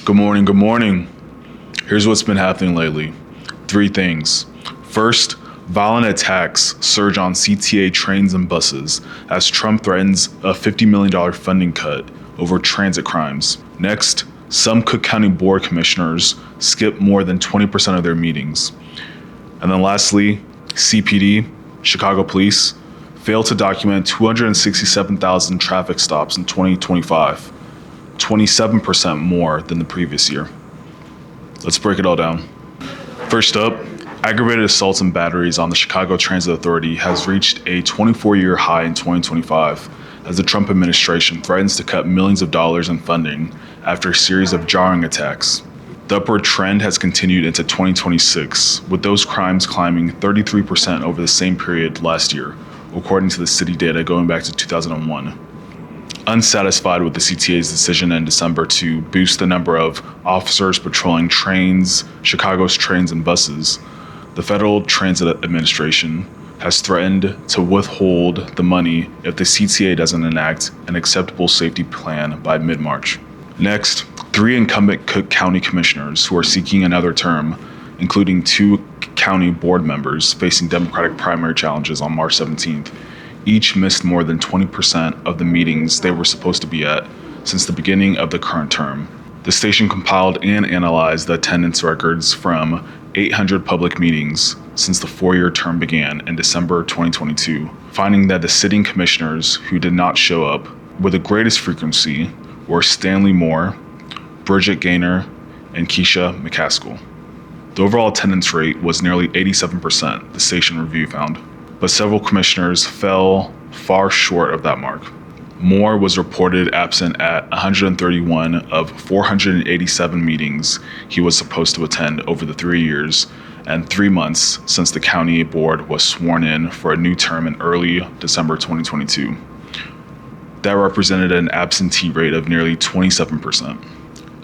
Good morning, good morning. Here's what's been happening lately. 3 things. First, violent attacks surge on CTA trains and buses as Trump threatens a $50 million funding cut over transit crimes. Next, some Cook County Board commissioners skip more than 20% of their meetings. And then lastly, CPD, Chicago Police, failed to document 267,000 traffic stops in 2025, 27% more than the previous year. Let's break it all down. First up, aggravated assaults and batteries on the Chicago Transit Authority has reached a 24-year high in 2025 as the Trump administration threatens to cut millions of dollars in funding after a series of jarring attacks. The upward trend has continued into 2026, with those crimes climbing 33% over the same period last year, according to the city data going back to 2001. Unsatisfied with the CTA's decision in December to boost the number of officers patrolling Chicago's trains and buses, the Federal Transit Administration has threatened to withhold the money if the CTA doesn't enact an acceptable safety plan by mid-March. Next, 3 incumbent Cook County commissioners who are seeking another term, including 2 county board members facing Democratic primary challenges on March 17th, each missed more than 20% of the meetings they were supposed to be at since the beginning of the current term. The station compiled and analyzed the attendance records from 800 public meetings since the 4-year term began in December 2022, finding that the sitting commissioners who did not show up with the greatest frequency were Stanley Moore, Bridget Gaynor, and Keisha McCaskill. The overall attendance rate was nearly 87%, the station review found, but several commissioners fell far short of that mark. Moore was reported absent at 131 of 487 meetings he was supposed to attend over the 3 years and 3 months since the county board was sworn in for a new term in early December 2022. That represented an absentee rate of nearly 27%.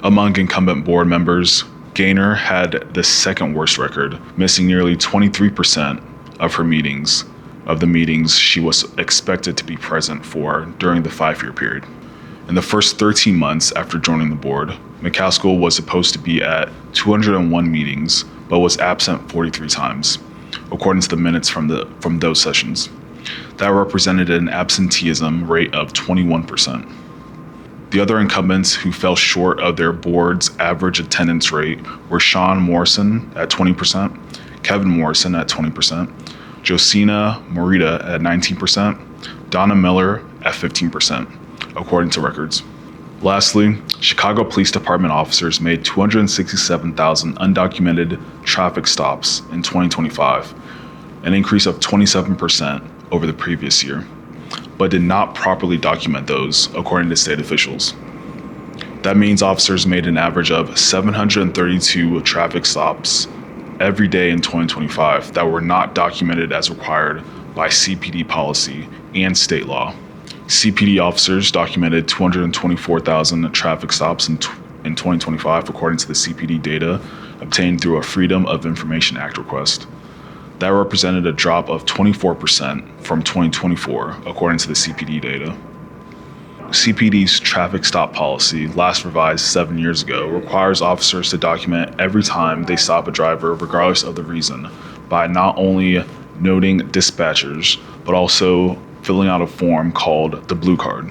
Among incumbent board members, Gaynor had the second worst record, missing nearly 23% of the meetings she was expected to be present for during the 5-year period. In the first 13 months after joining the board, McCaskill was supposed to be at 201 meetings, but was absent 43 times, according to the minutes from those sessions. That represented an absenteeism rate of 21%. The other incumbents who fell short of their board's average attendance rate were Sean Morrison at 20%, Kevin Morrison at 20%, Josina Morita at 19%, Donna Miller at 15%, according to records. Lastly, Chicago Police Department officers made 267,000 undocumented traffic stops in 2025, an increase of 27% over the previous year, but did not properly document those, according to state officials. That means officers made an average of 732 traffic stops every day in 2025 that were not documented as required by CPD policy and state law. CPD officers documented 224,000 traffic stops in 2025, according to the CPD data obtained through a Freedom of Information Act request. That represented a drop of 24% from 2024, according to the CPD data. CPD's traffic stop policy, last revised 7 years ago, requires officers to document every time they stop a driver, regardless of the reason, by not only noting dispatchers, but also filling out a form called the Blue Card.